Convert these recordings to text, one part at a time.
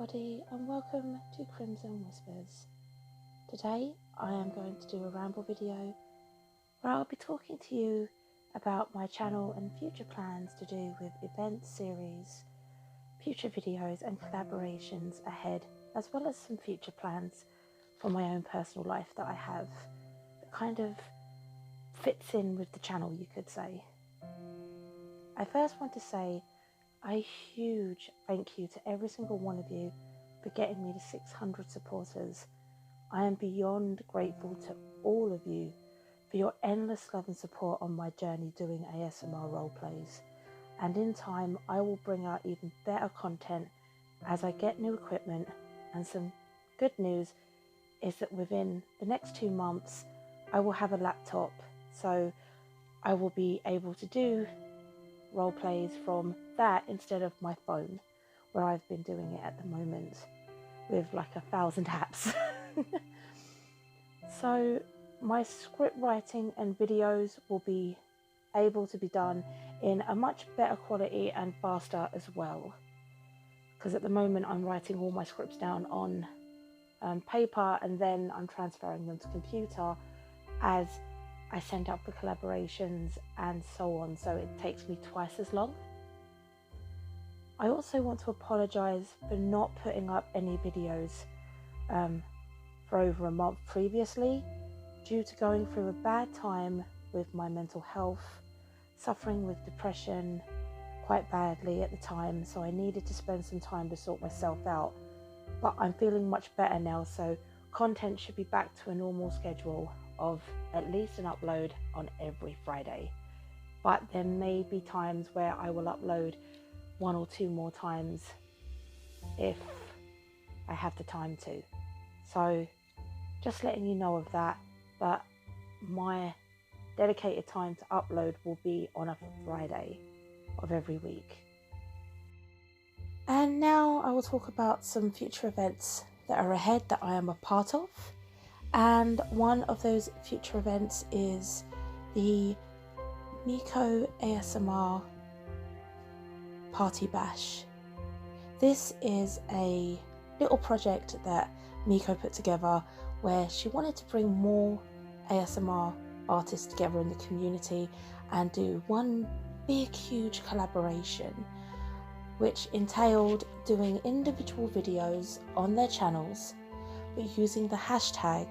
everybody, and welcome to Crimson Whispers. Today I am going to do a ramble video where I'll be talking to you about my channel and future plans to do with events, series, future videos and collaborations ahead, as well as some future plans for my own personal life that I have that kind of fits in with the channel, you could say. I first want to say a huge thank you to every single one of you for getting me to 600 supporters. I am beyond grateful to all of you for your endless love and support on my journey doing ASMR roleplays. And in time, I will bring out even better content as I get new equipment. And some good news is that within the next 2 months, I will have a laptop. So I will be able to do role plays from that instead of my phone, where I've been doing it at the moment with like 1,000 apps. So my script writing and videos will be able to be done in a much better quality and faster as well, because at the moment I'm writing all my scripts down on paper and then I'm transferring them to computer as I send out for collaborations and so on, so it takes me twice as long. I also want to apologise for not putting up any videos for over a month previously, due to going through a bad time with my mental health, suffering with depression quite badly at the time, so I needed to spend some time to sort myself out. But I'm feeling much better now, so content should be back to a normal schedule of at least an upload on every Friday. But there may be times where I will upload 1 or 2 more times if I have the time to. So just letting you know of that, but my dedicated time to upload will be on a Friday of every week. And now I will talk about some future events that are ahead that I am a part of. And one of those future events is the Maso-ASMR Party Bash. This is a little project that Miko put together where she wanted to bring more ASMR artists together in the community and do one big huge collaboration, which entailed doing individual videos on their channels but using the hashtag,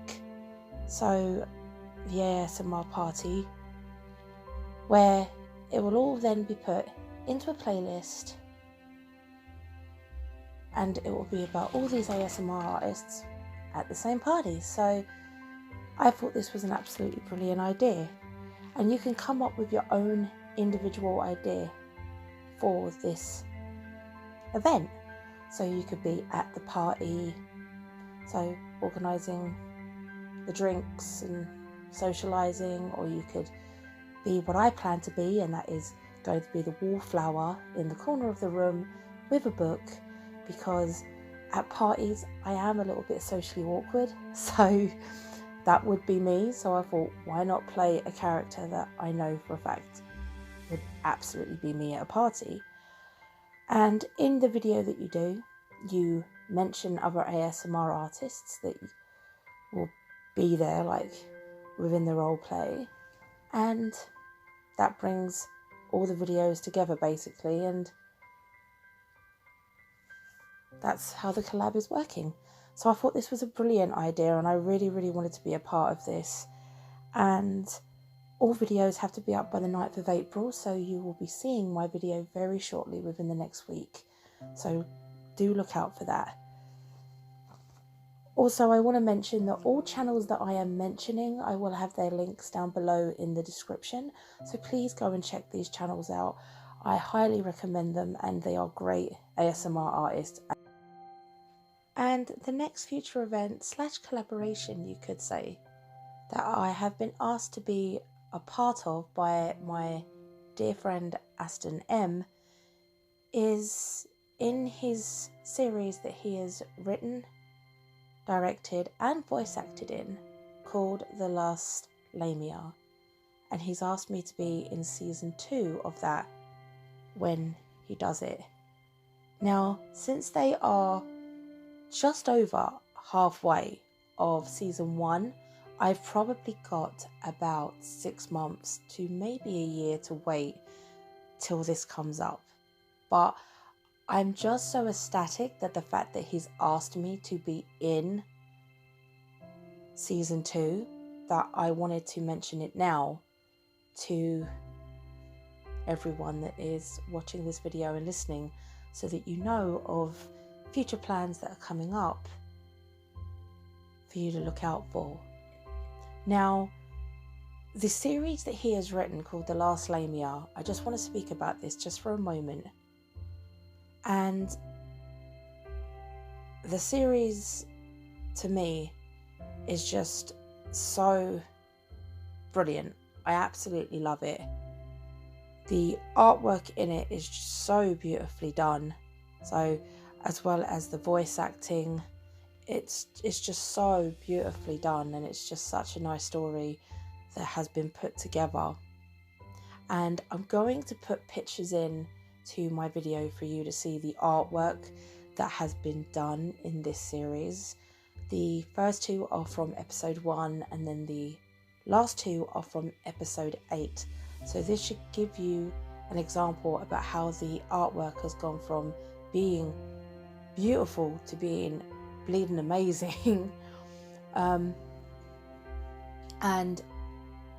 so the ASMR party, where it will all then be put into a playlist and it will be about all these ASMR artists at the same party. So I thought this was an absolutely brilliant idea, and you can come up with your own individual idea for this event. So you could be at the party, so organising the drinks and socialising, or you could be what I plan to be, and that is going to be the wallflower in the corner of the room with a book, because at parties I am a little bit socially awkward, so that would be me. So I thought, why not play a character that I know for a fact would absolutely be me at a party. And in the video that you do, you mention other ASMR artists that will be there, like within the role play, and that brings all the videos together basically, and that's how the collab is working. So I thought this was a brilliant idea, and I really wanted to be a part of this. And all videos have to be up by the 9th of April, so you will be seeing my video very shortly within the next week, so do look out for that. Also, I want to mention that all channels that I am mentioning, I will have their links down below in the description, so please go and check these channels out. I highly recommend them, and they are great ASMR artists. And the next future event / collaboration, you could say, that I have been asked to be a part of by my dear friend Ashton M, is in his series that he has written, directed and voice acted in, called The Last Lamia, and he's asked me to be in season 2 of that when he does it. Now, since they are just over halfway of season 1. I've probably got about 6 months to maybe a year to wait till this comes up. But I'm just so ecstatic that the fact that he's asked me to be in season 2 that I wanted to mention it now to everyone that is watching this video and listening, so that you know of future plans that are coming up for you to look out for. Now, the series that he has written called The Last Lamia, I just want to speak about this just for a moment. And the series, to me, is just so brilliant. I absolutely love it. The artwork in it is just so beautifully done. So, as well as the voice acting, it's just so beautifully done, and it's just such a nice story that has been put together. And I'm going to put pictures in to my video for you to see the artwork that has been done in this series. The first 2 are from episode 1, and then the last 2 are from episode 8. So this should give you an example about how the artwork has gone from being beautiful to being bleeding amazing. And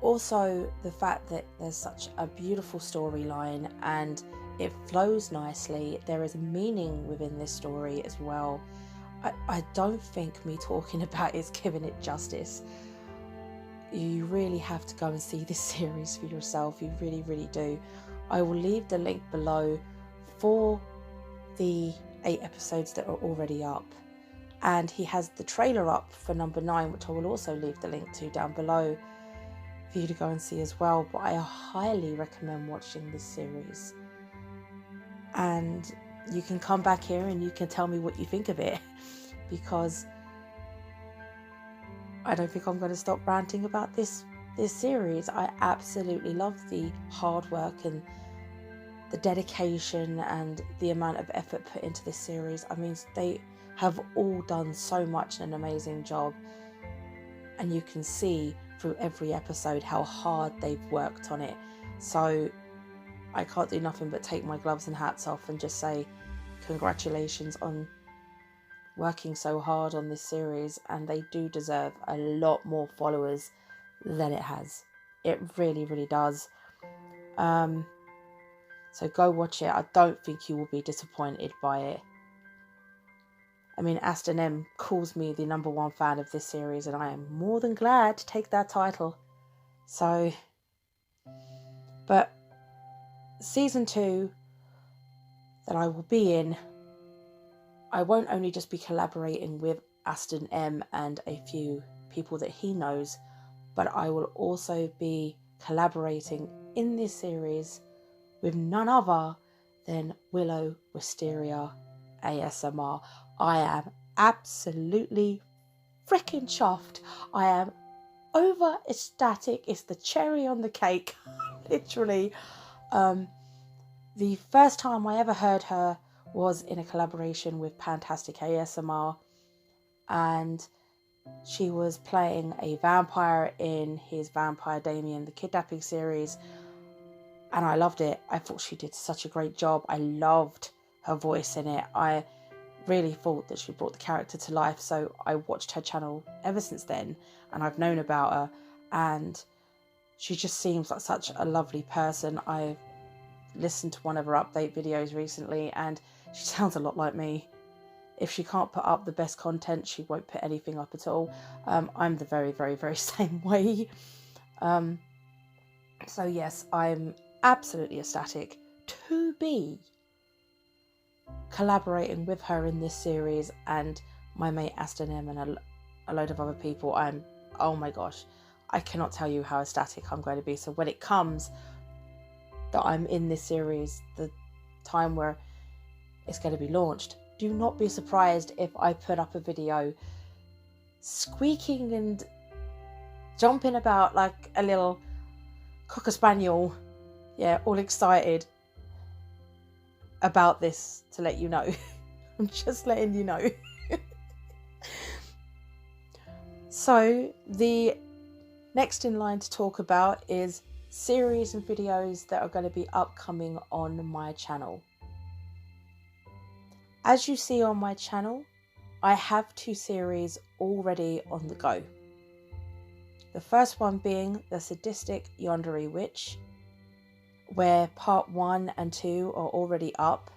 also the fact that there's such a beautiful storyline and it flows nicely. There is meaning within this story as well. I don't think me talking about it is giving it justice. You really have to go and see this series for yourself. You really, really do. I will leave the link below for the 8 episodes that are already up. And he has the trailer up for number 9, which I will also leave the link to down below for you to go and see as well. But I highly recommend watching this series. And you can come back here and you can tell me what you think of it, because I don't think I'm going to stop ranting about this series. I absolutely love the hard work and the dedication and the amount of effort put into this series. I mean, they have all done so much and an amazing job, and you can see through every episode how hard they've worked on it. So I can't do nothing but take my gloves and hats off and just say congratulations on working so hard on this series, and they do deserve a lot more followers than it has. It really, really does. So go watch it. I don't think you will be disappointed by it. I mean, Ashton M calls me the #1 fan of this series, and I am more than glad to take that title. So, but season 2 that I will be in, I won't only just be collaborating with Ashton M and a few people that he knows, but I will also be collaborating in this series with none other than Willow Wistria ASMR. I am absolutely freaking chuffed. I am over ecstatic. It's the cherry on the cake, literally. The first time I ever heard her was in a collaboration with PandastcASMR, and she was playing a vampire in his Vampire Damien the Kidnapping series, and I loved it. I thought she did such a great job. I loved her voice in it. I really thought that she brought the character to life, so I watched her channel ever since then, and I've known about her, and she just seems like such a lovely person. I've listened to one of her update videos recently, and she sounds a lot like me. If she can't put up the best content, she won't put anything up at all. I'm the very, very, very same way. So yes, I'm absolutely ecstatic to be collaborating with her in this series, and my mate Ashton M and a load of other people. Oh my gosh, I cannot tell you how ecstatic I'm going to be. So when it comes that I'm in this series, the time where it's going to be launched, do not be surprised if I put up a video squeaking and jumping about like a little cocker spaniel, yeah, all excited about this, to let you know. I'm just letting you know. So the next in line to talk about is series and videos that are going to be upcoming on my channel. As you see on my channel, I have 2 series already on the go. The first one being the Sadistic Yandere Witch, where part 1 and 2 are already up.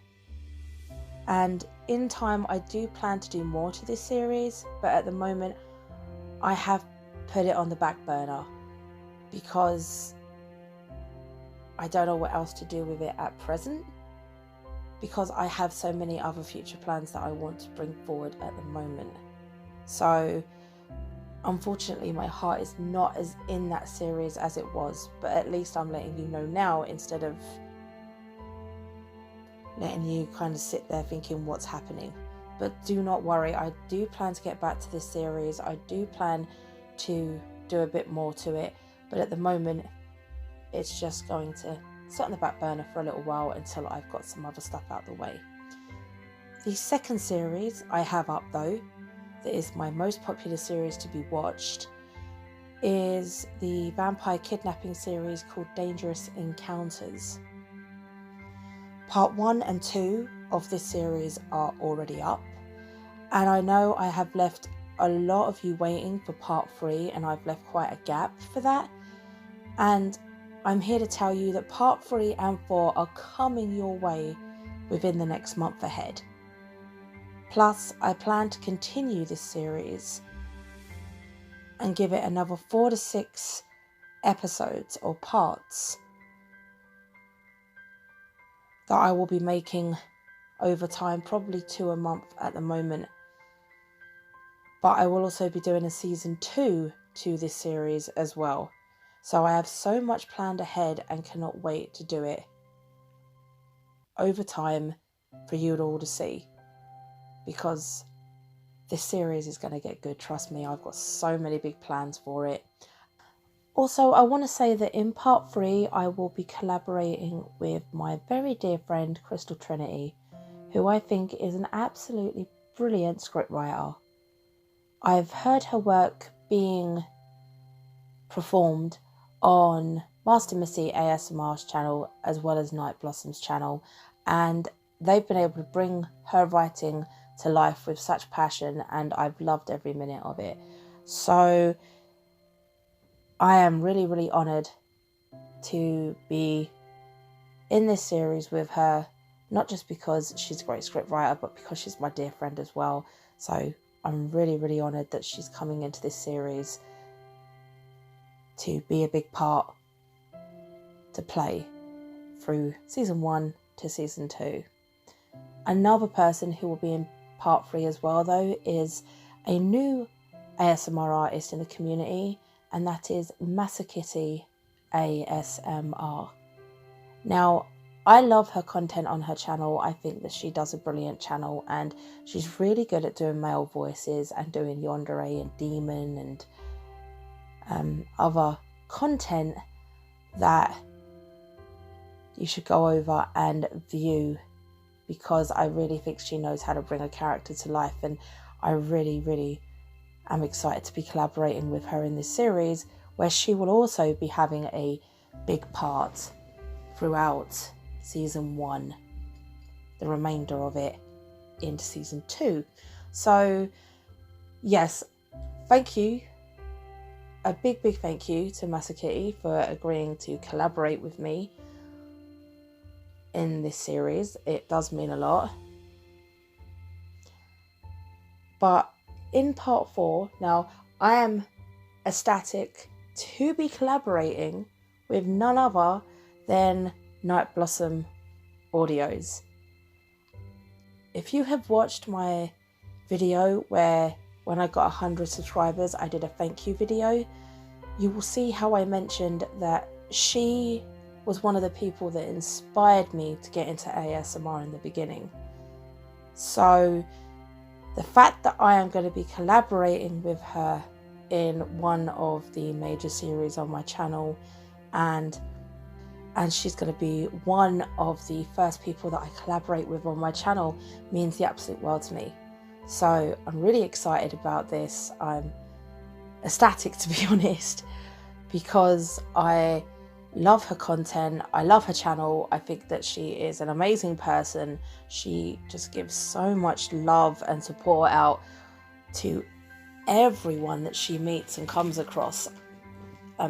And in time, I do plan to do more to this series, but at the moment, I have put it on the back burner because I don't know what else to do with it at present, because I have so many other future plans that I want to bring forward at the moment. So unfortunately, my heart is not as in that series as it was, but at least I'm letting you know now instead of letting you kind of sit there thinking what's happening. But do not worry, I do plan to get back to this series. I do plan to do a bit more to it, but at the moment it's just going to sit on the back burner for a little while until I've got some other stuff out the way. The second series I have up though, that is my most popular series to be watched, is the vampire kidnapping series called Dangerous Encounters. Part 1 and 2 of this series are already up, and I know I have left a lot of you waiting for part 3, and I've left quite a gap for that, and I'm here to tell you that part 3 and 4 are coming your way within the next month ahead. Plus, I plan to continue this series and give it another 4 to 6 episodes or parts that I will be making over time, probably 2 a month at the moment. But I will also be doing a season 2 to this series as well. So I have so much planned ahead and cannot wait to do it over time for you all to see, because this series is going to get good, trust me. I've got so many big plans for it. Also, I want to say that in part 3 I will be collaborating with my very dear friend Krystal Trinity, who I think is an absolutely brilliant scriptwriter. I've heard her work being performed on PandastcASMR's channel as well as Nightblossom's channel, and they've been able to bring her writing to life with such passion, and I've loved every minute of it. So I am really, really honoured to be in this series with her, not just because she's a great scriptwriter, but because she's my dear friend as well. So I'm really, really honoured that she's coming into this series to be a big part to play through season 1 to season 2. Another person who will be in part 3 as well though is a new ASMR artist in the community, and that is Maso-kitty ASMR. Now, I love her content on her channel. I think that she does a brilliant channel, and she's really good at doing male voices and doing yandere and demon and other content that you should go over and view, because I really think she knows how to bring a character to life, and I really, really am excited to be collaborating with her in this series, where she will also be having a big part throughout season 1, the remainder of it into season 2. So yes, thank you, a big thank you to Maso-kitty for agreeing to collaborate with me in this series. It does mean a lot. But in part 4, now I am ecstatic to be collaborating with none other than Nightblossom Audios. If you have watched my video where when I got 100 subscribers I did a thank you video, you will see how I mentioned that she was one of the people that inspired me to get into ASMR in the beginning. So the fact that I am going to be collaborating with her in one of the major series on my channel, and she's going to be one of the first people that I collaborate with on my channel, means the absolute world to me. So I'm really excited about this. I'm ecstatic, to be honest, because I love her content. I love her channel. I think that she is an amazing person. She just gives so much love and support out to everyone that she meets and comes across. I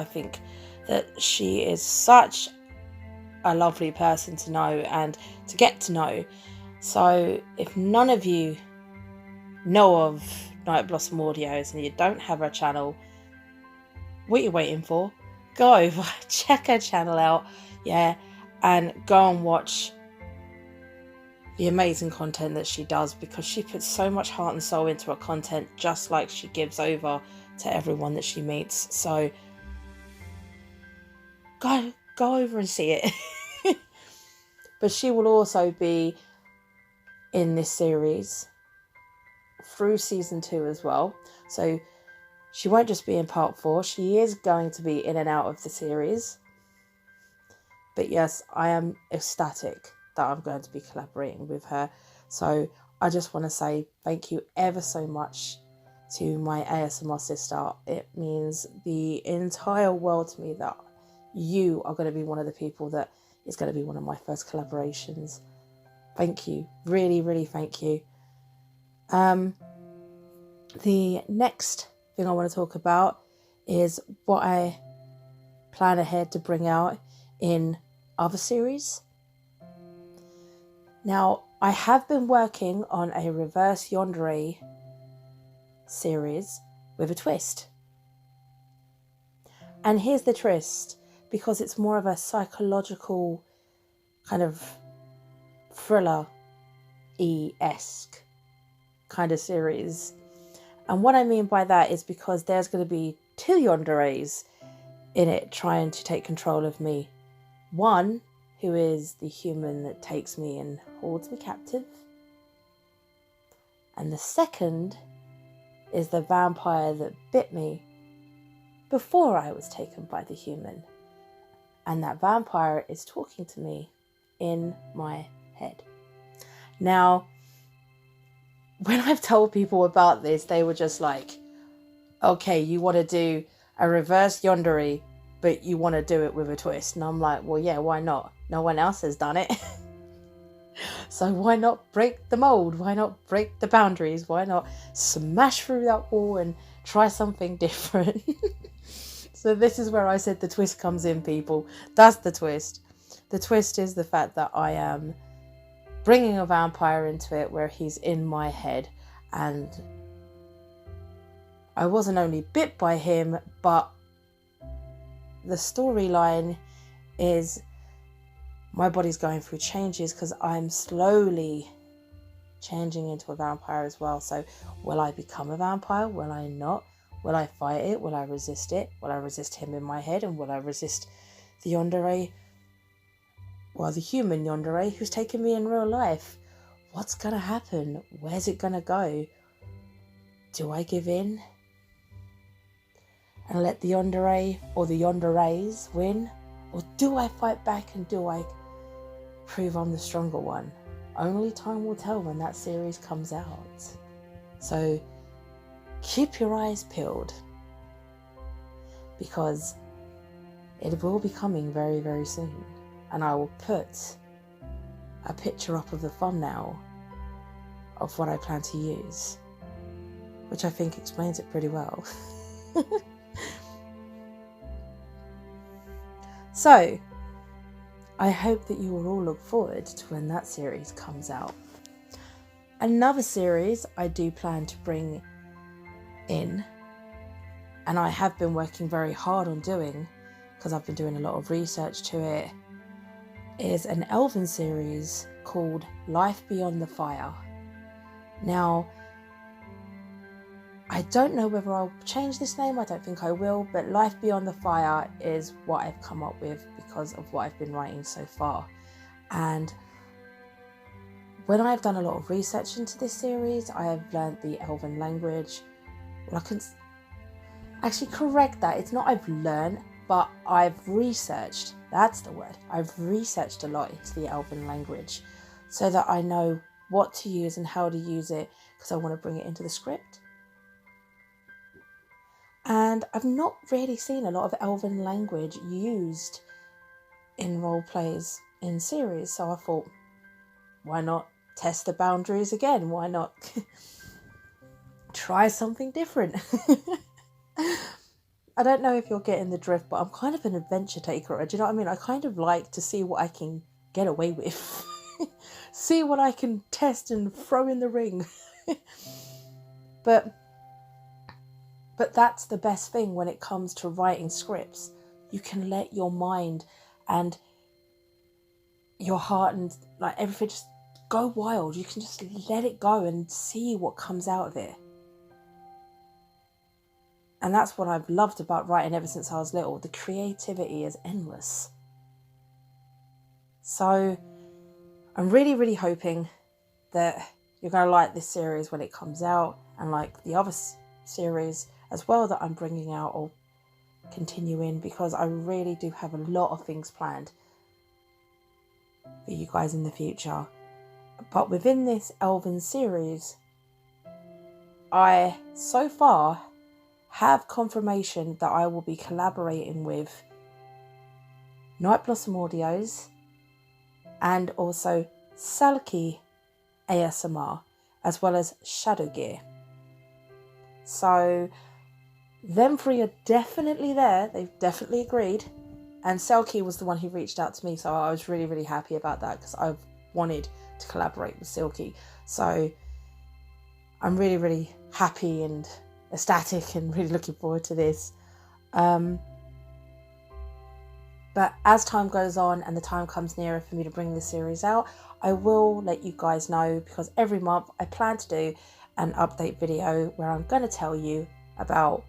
think that she is such a lovely person to know and to get to know. So if none of you know of Nightblossom Audios and you don't have her channel, what are you waiting for? Go over, check her channel out, and go and watch the amazing content that she does, because she puts so much heart and soul into her content, just like she gives over to everyone that she meets. So go over and see it. But she will also be in this series through season 2 as well. So she won't just be in part 4. She is going to be in and out of the series. But yes, I am ecstatic that I'm going to be collaborating with her. So I just want to say thank you ever so much to my ASMR sister. It means the entire world to me that you are going to be one of the people that is going to be one of my first collaborations. Thank you. Really, really thank you. The next thing I want to talk about is what I plan ahead to bring out in other series. Now, I have been working on a reverse yandere series with a twist. And here's the twist, because it's more of a psychological kind of thriller-esque kind of series. And what I mean by that is because there's going to be 2 yanderes in it trying to take control of me. One, who is the human that takes me and holds me captive. And the second is the vampire that bit me before I was taken by the human. And that vampire is talking to me in my head. Now, when I've told people about this, they were just like, okay, you want to do a reverse yandere, but you want to do it with a twist. And I'm like, well, yeah, why not? No one else has done it. So why not break the mold? Why not break the boundaries? Why not smash through that wall and try something different? So this is where I said the twist comes in, people. That's the twist. The twist is the fact that I am bringing a vampire into it where he's in my head. And I wasn't only bit by him, but the storyline is my body's going through changes because I'm slowly changing into a vampire as well. So will I become a vampire? Will I not? Will I fight it? Will I resist it? Will I resist him in my head? And will I resist the yandere? Well, the human yandere who's taken me in real life. What's going to happen? Where's it going to go? Do I give in and let the yandere or the yanderes win? Or do I fight back and do I prove I'm the stronger one? Only time will tell when that series comes out. So keep your eyes peeled, because it will be coming very, very soon. And I will put a picture up of the thumbnail of what I plan to use, which I think explains it pretty well. So, I hope that you will all look forward to when that series comes out. Another series I do plan to bring in, and I have been working very hard on doing, because I've been doing a lot of research to it, is an elven series called Life Beyond the Fire. Now, I don't know whether I'll change this name, I don't think I will, but Life Beyond the Fire is what I've come up with because of what I've been writing so far. And when I've done a lot of research into this series, I have learned the elven language. Well, I can actually correct that. It's not I've learned, but I've researched. That's the word. I've researched a lot into the elven language so that I know what to use and how to use it, because I want to bring it into the script. And I've not really seen a lot of elven language used in role plays in series, so I thought, why not test the boundaries again? Why not try something different? I don't know if you're getting the drift, but I'm kind of an adventure taker. Do you know what I mean? I kind of like to see what I can get away with. See what I can test and throw in the ring. But that's the best thing when it comes to writing scripts. You can let your mind and your heart and like everything just go wild. You can just let it go and see what comes out of it. And that's what I've loved about writing ever since I was little. The creativity is endless. So I'm really, really hoping that you're going to like this series when it comes out, and like the other series as well that I'm bringing out or continuing, because I really do have a lot of things planned for you guys in the future. But within this Elven series, I so far have confirmation that I will be collaborating with Nightblossom Audios and also Selkie ASMR, as well as Shadow Gear. So them three are definitely there. They've definitely agreed. And Selkie was the one who reached out to me, so I was really, really happy about that, because I've wanted to collaborate with Selkie. So I'm really, really happy and ecstatic and really looking forward to this. But as time goes on and the time comes nearer for me to bring this series out, I will let you guys know, because every month I plan to do an update video where I'm going to tell you about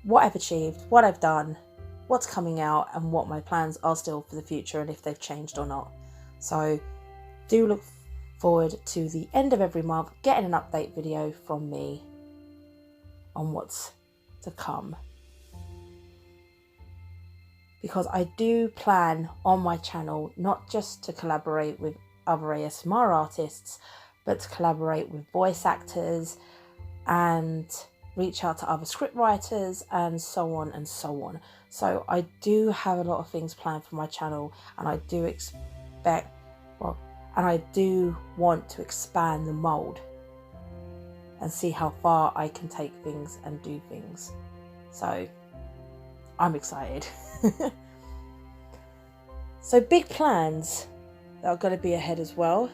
what I've achieved, what I've done, what's coming out, and what my plans are still for the future, and if they've changed or not. So do look forward to the end of every month getting an update video from me on what's to come. Because I do plan on my channel not just to collaborate with other ASMR artists, but to collaborate with voice actors and reach out to other script writers and so on and so on. So I do have a lot of things planned for my channel, and I do I do want to expand the mold and see how far I can take things and do things. So I'm excited. So big plans that are going to be ahead as well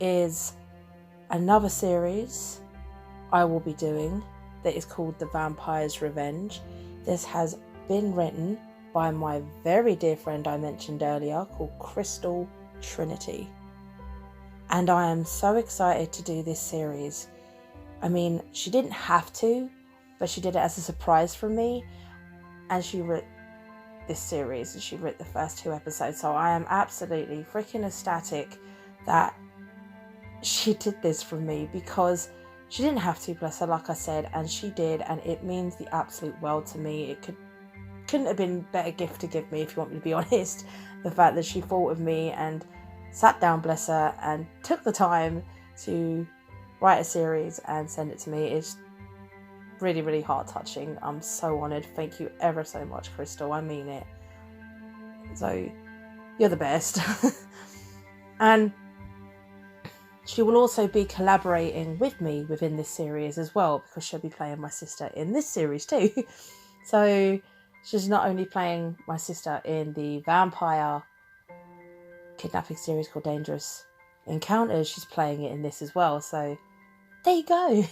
is another series I will be doing that is called The Vampire's Revenge. This has been written by my very dear friend I mentioned earlier, called Krystal Trinity. And I am so excited to do this series. I mean, she didn't have to, but she did it as a surprise for me. And she wrote this series, and she wrote the first 2 episodes. So I am absolutely freaking ecstatic that she did this for me, because she didn't have to, bless her, like I said, and she did, and it means the absolute world to me. It couldn't have been a better gift to give me, if you want me to be honest. The fact that she thought of me and sat down, bless her, and took the time to write a series and send it to me is really, really heart touching. I'm so honoured. Thank you ever so much, Krystal. I mean it. So you're the best. And she will also be collaborating with me within this series as well, because she'll be playing my sister in this series too. So she's not only playing my sister in the vampire kidnapping series called Dangerous Encounters, she's playing it in this as well. So there you go.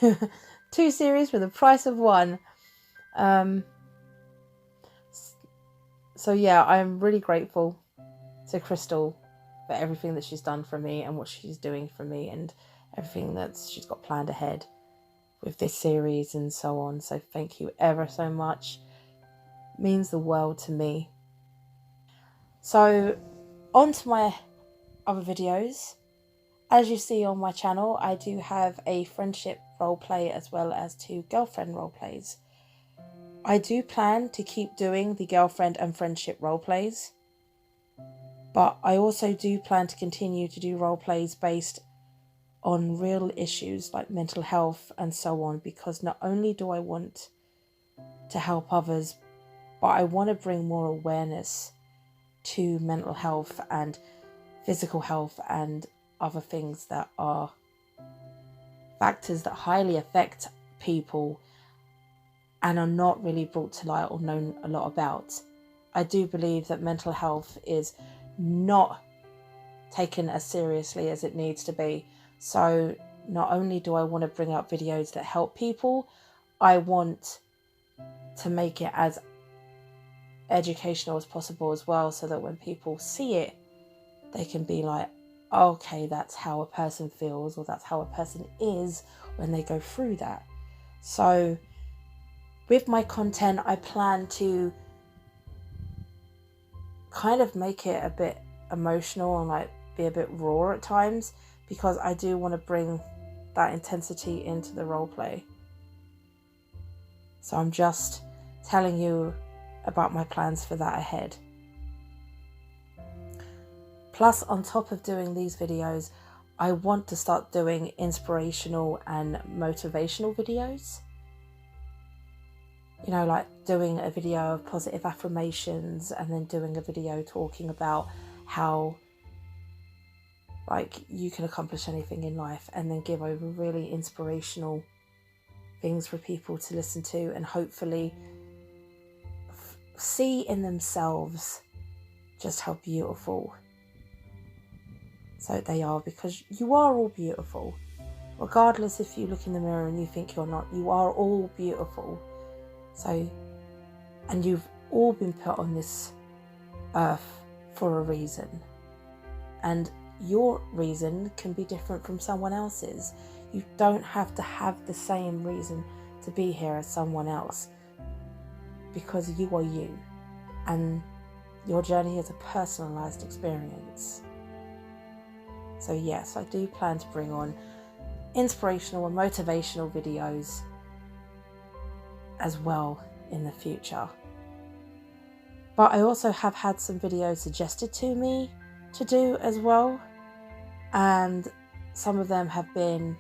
2 series for the price of 1. So yeah, I'm really grateful to Krystal for everything that she's done for me and what she's doing for me and everything that she's got planned ahead with this series and so on. So thank you ever so much. It means the world to me. So on to my other videos. As you see on my channel, I do have a friendship roleplay as well as 2 girlfriend roleplays. I do plan to keep doing the girlfriend and friendship roleplays, but I also do plan to continue to do roleplays based on real issues like mental health and so on, because not only do I want to help others, but I want to bring more awareness to mental health and physical health and other things that are factors that highly affect people and are not really brought to light or known a lot about. I do believe that mental health is not taken as seriously as it needs to be. So not only do I want to bring out videos that help people, I want to make it as educational as possible as well, so that when people see it, they can be like, okay, that's how a person feels, or that's how a person is when they go through that. So with my content, I plan to kind of make it a bit emotional and like be a bit raw at times, because I do want to bring that intensity into the role play. So I'm just telling you about my plans for that ahead. Plus, on top of doing these videos, I want to start doing inspirational and motivational videos. You know, like doing a video of positive affirmations and then doing a video talking about how like you can accomplish anything in life, and then give over really inspirational things for people to listen to and hopefully see in themselves just how beautiful so they are, because you are all beautiful. Regardless if you look in the mirror and you think you're not, you are all beautiful. So, and you've all been put on this earth for a reason. And your reason can be different from someone else's. You don't have to have the same reason to be here as someone else, because you are you. And your journey is a personalized experience. So yes, I do plan to bring on inspirational and motivational videos as well in the future. But I also have had some videos suggested to me to do as well. And some of them have been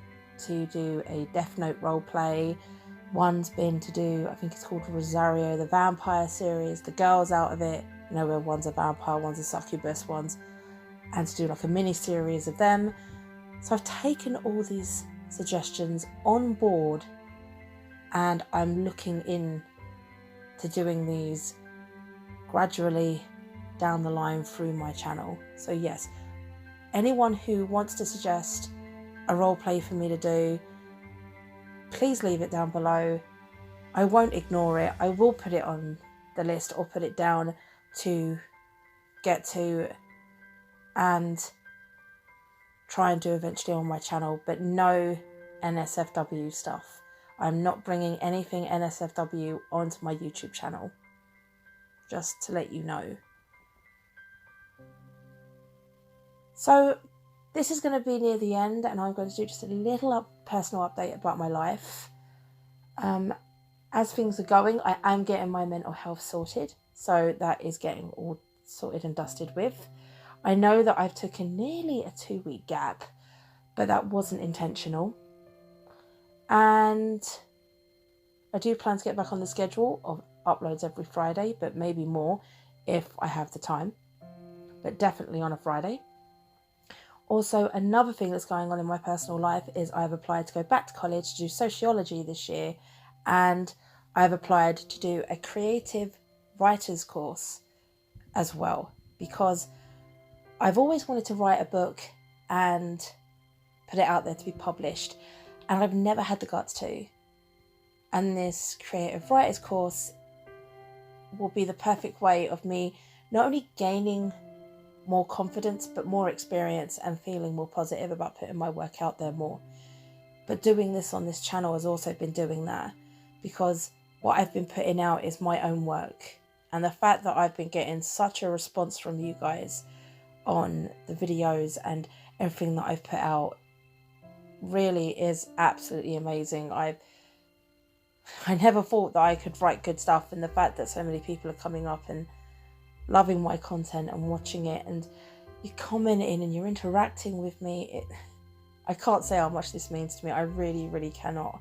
to do a Death Note roleplay. One's been to do, I think it's called Rosario the Vampire series. The girls out of it, you know, where one's a vampire, one's a succubus, and to do like a mini series of them. So I've taken all these suggestions on board, and I'm looking in to doing these gradually down the line through my channel. So yes, anyone who wants to suggest a role play for me to do, please leave it down below. I won't ignore it. I will put it on the list or put it down to get to and try and do eventually on my channel, but no NSFW stuff. I'm not bringing anything NSFW onto my YouTube channel, just to let you know. So this is going to be near the end, and I'm going to do just a little personal update about my life. As things are going, I am getting my mental health sorted, so that is getting all sorted and dusted with. I know that I've taken nearly a 2-week gap, but that wasn't intentional. And I do plan to get back on the schedule of uploads every Friday, but maybe more if I have the time, but definitely on a Friday. Also, another thing that's going on in my personal life is I've applied to go back to college to do sociology this year, and I've applied to do a creative writer's course as well, because I've always wanted to write a book and put it out there to be published, and I've never had the guts to. And this creative writer's course will be the perfect way of me not only gaining more confidence, but more experience and feeling more positive about putting my work out there more. But doing this on this channel has also been doing that, because what I've been putting out is my own work. And the fact that I've been getting such a response from you guys on the videos and everything that I've put out really is absolutely amazing. I never thought that I could write good stuff, and the fact that so many people are coming up and loving my content and watching it, and you're commenting and you're interacting with me, I can't say how much this means to me. I really, really cannot.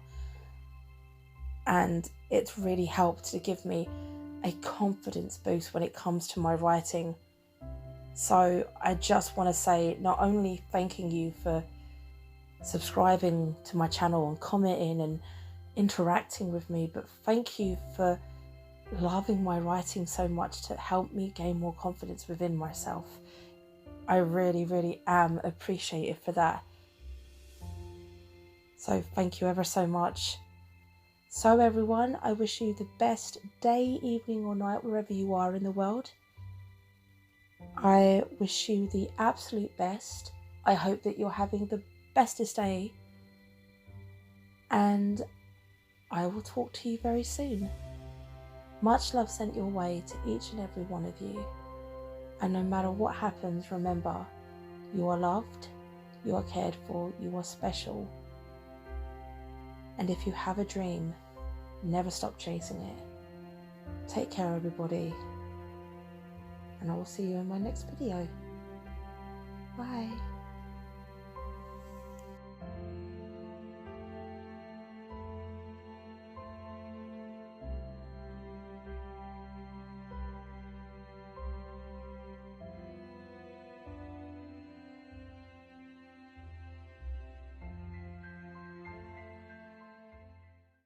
And it's really helped to give me a confidence boost when it comes to my writing. So I just want to say, not only thanking you for subscribing to my channel and commenting and interacting with me, but thank you for loving my writing so much to help me gain more confidence within myself. I really, really am appreciative for that. So thank you ever so much. So everyone, I wish you the best day, evening or night wherever you are in the world. I wish you the absolute best. I hope that you're having the bestest day. And I will talk to you very soon. Much love sent your way to each and every one of you. And no matter what happens, remember, you are loved, you are cared for, you are special. And if you have a dream, never stop chasing it. Take care, everybody. And I will see you in my next video. Bye.